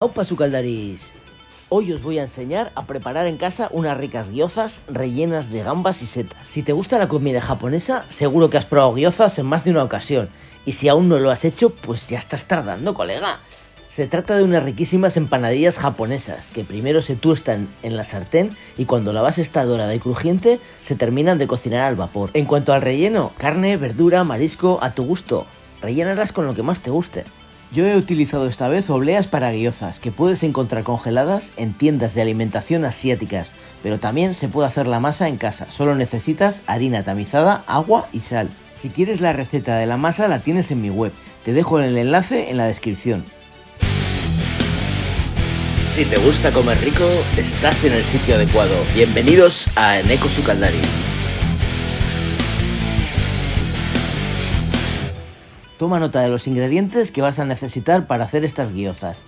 ¡Aupa sucaldaris! Hoy os voy a enseñar a preparar en casa unas ricas gyozas rellenas de gambas y setas. Si te gusta la comida japonesa, seguro que has probado gyozas en más de una ocasión. Y si aún no lo has hecho, pues ya estás tardando, colega. Se trata de unas riquísimas empanadillas japonesas que primero se tuestan en la sartén y cuando la base está dorada y crujiente, se terminan de cocinar al vapor. En cuanto al relleno, carne, verdura, marisco, a tu gusto. Rellénalas con lo que más te guste. Yo he utilizado esta vez obleas para gyozas, que puedes encontrar congeladas en tiendas de alimentación asiáticas, pero también se puede hacer la masa en casa, solo necesitas harina tamizada, agua y sal. Si quieres la receta de la masa la tienes en mi web, te dejo el enlace en la descripción. Si te gusta comer rico, estás en el sitio adecuado. Bienvenidos a Eneko Sukaldari. Toma nota de los ingredientes que vas a necesitar para hacer estas gyozas.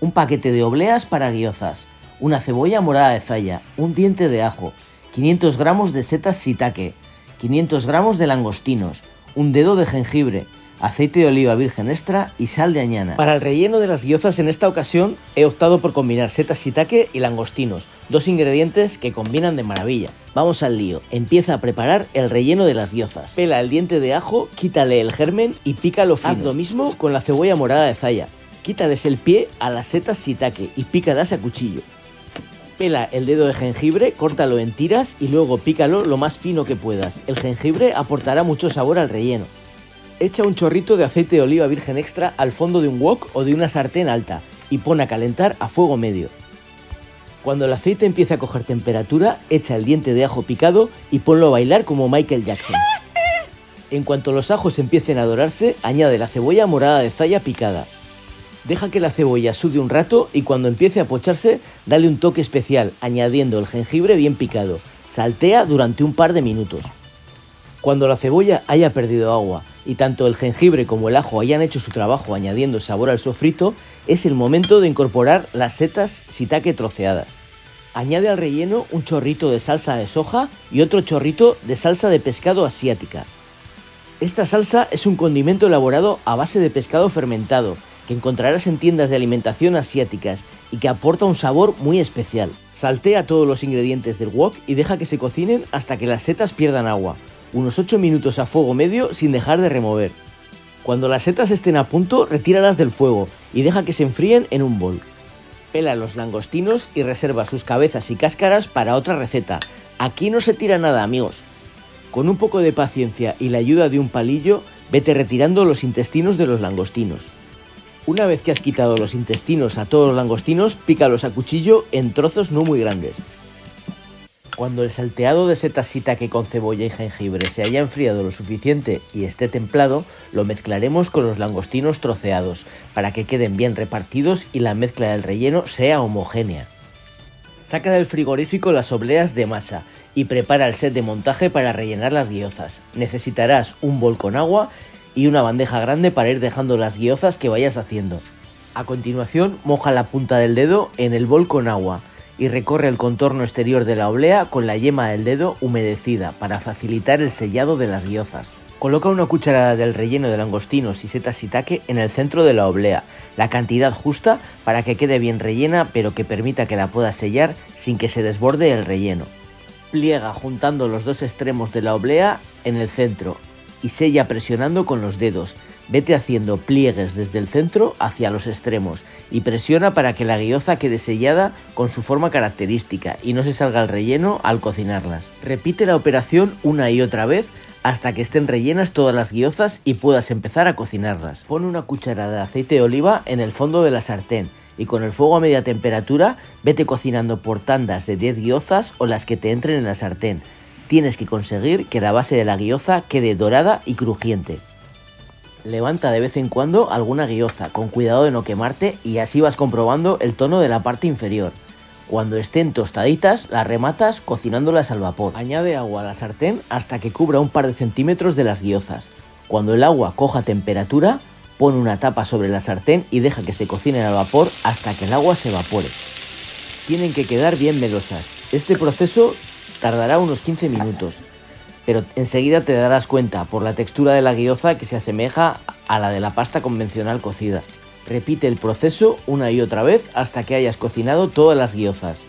Un paquete de obleas para gyozas, una cebolla morada de zaya, un diente de ajo, 500 gramos de setas shiitake, 500 gramos de langostinos, un dedo de jengibre, aceite de oliva virgen extra y sal de añana. Para el relleno de las gyozas en esta ocasión he optado por combinar setas shiitake y langostinos, dos ingredientes que combinan de maravilla. Vamos al lío, empieza a preparar el relleno de las gyozas. Pela el diente de ajo, quítale el germen y pícalo fino. Haz lo mismo con la cebolla morada de zaya. Quítales el pie a las setas shiitake y pícalas a cuchillo. Pela el dedo de jengibre, córtalo en tiras y luego pícalo lo más fino que puedas. El jengibre aportará mucho sabor al relleno. Echa un chorrito de aceite de oliva virgen extra al fondo de un wok o de una sartén alta y pon a calentar a fuego medio. Cuando el aceite empiece a coger temperatura, echa el diente de ajo picado y ponlo a bailar como Michael Jackson. En cuanto los ajos empiecen a dorarse, añade la cebolla morada de zaya picada. Deja que la cebolla sude un rato y cuando empiece a pocharse, dale un toque especial, añadiendo el jengibre bien picado. Saltea durante un par de minutos. Cuando la cebolla haya perdido agua y tanto el jengibre como el ajo hayan hecho su trabajo añadiendo sabor al sofrito, es el momento de incorporar las setas shiitake troceadas. Añade al relleno un chorrito de salsa de soja y otro chorrito de salsa de pescado asiática. Esta salsa es un condimento elaborado a base de pescado fermentado que encontrarás en tiendas de alimentación asiáticas y que aporta un sabor muy especial. Saltea todos los ingredientes del wok y deja que se cocinen hasta que las setas pierdan agua. Unos 8 minutos a fuego medio sin dejar de remover. Cuando las setas estén a punto, retíralas del fuego y deja que se enfríen en un bol. Pela los langostinos y reserva sus cabezas y cáscaras para otra receta. Aquí no se tira nada, amigos. Con un poco de paciencia y la ayuda de un palillo, vete retirando los intestinos de los langostinos. Una vez que has quitado los intestinos a todos los langostinos, pícalos a cuchillo en trozos no muy grandes. Cuando el salteado de setas shiitake con cebolla y jengibre se haya enfriado lo suficiente y esté templado, lo mezclaremos con los langostinos troceados para que queden bien repartidos y la mezcla del relleno sea homogénea. Saca del frigorífico las obleas de masa y prepara el set de montaje para rellenar las gyozas. Necesitarás un bol con agua y una bandeja grande para ir dejando las gyozas que vayas haciendo. A continuación, moja la punta del dedo en el bol con agua y recorre el contorno exterior de la oblea con la yema del dedo humedecida para facilitar el sellado de las gyozas. Coloca una cucharada del relleno de langostinos y setas shiitake en el centro de la oblea, la cantidad justa para que quede bien rellena pero que permita que la puedas sellar sin que se desborde el relleno. Pliega juntando los dos extremos de la oblea en el centro y sella presionando con los dedos. Vete haciendo pliegues desde el centro hacia los extremos y presiona para que la gyoza quede sellada con su forma característica y no se salga el relleno al cocinarlas. Repite la operación una y otra vez hasta que estén rellenas todas las gyozas y puedas empezar a cocinarlas. Pon una cucharada de aceite de oliva en el fondo de la sartén y con el fuego a media temperatura vete cocinando por tandas de 10 gyozas o las que te entren en la sartén. Tienes que conseguir que la base de la gyoza quede dorada y crujiente. Levanta de vez en cuando alguna gyoza, con cuidado de no quemarte y así vas comprobando el tono de la parte inferior. Cuando estén tostaditas, las rematas cocinándolas al vapor. Añade agua a la sartén hasta que cubra un par de centímetros de las gyozas. Cuando el agua coja temperatura, pon una tapa sobre la sartén y deja que se cocinen al vapor hasta que el agua se evapore. Tienen que quedar bien melosas. Este proceso tardará unos 15 minutos. Pero enseguida te darás cuenta por la textura de la gyoza que se asemeja a la de la pasta convencional cocida. Repite el proceso una y otra vez hasta que hayas cocinado todas las gyozas.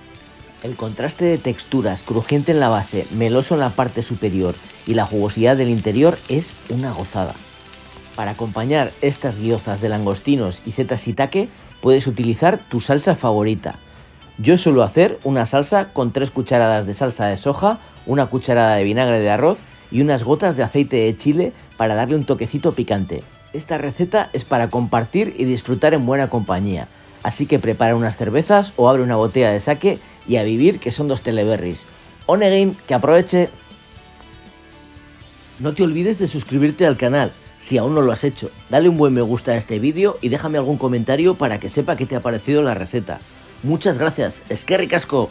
El contraste de texturas, crujiente en la base, meloso en la parte superior y la jugosidad del interior es una gozada. Para acompañar estas gyozas de langostinos y setas shiitake puedes utilizar tu salsa favorita. Yo suelo hacer una salsa con 3 cucharadas de salsa de soja, una cucharada de vinagre de arroz y unas gotas de aceite de chile para darle un toquecito picante. Esta receta es para compartir y disfrutar en buena compañía, así que prepara unas cervezas o abre una botella de sake y a vivir, que son 2 teleberries. On again, que aproveche. No te olvides de suscribirte al canal, si aún no lo has hecho. Dale un buen me gusta a este vídeo y déjame algún comentario para que sepa qué te ha parecido la receta. Muchas gracias, eskerrik asko.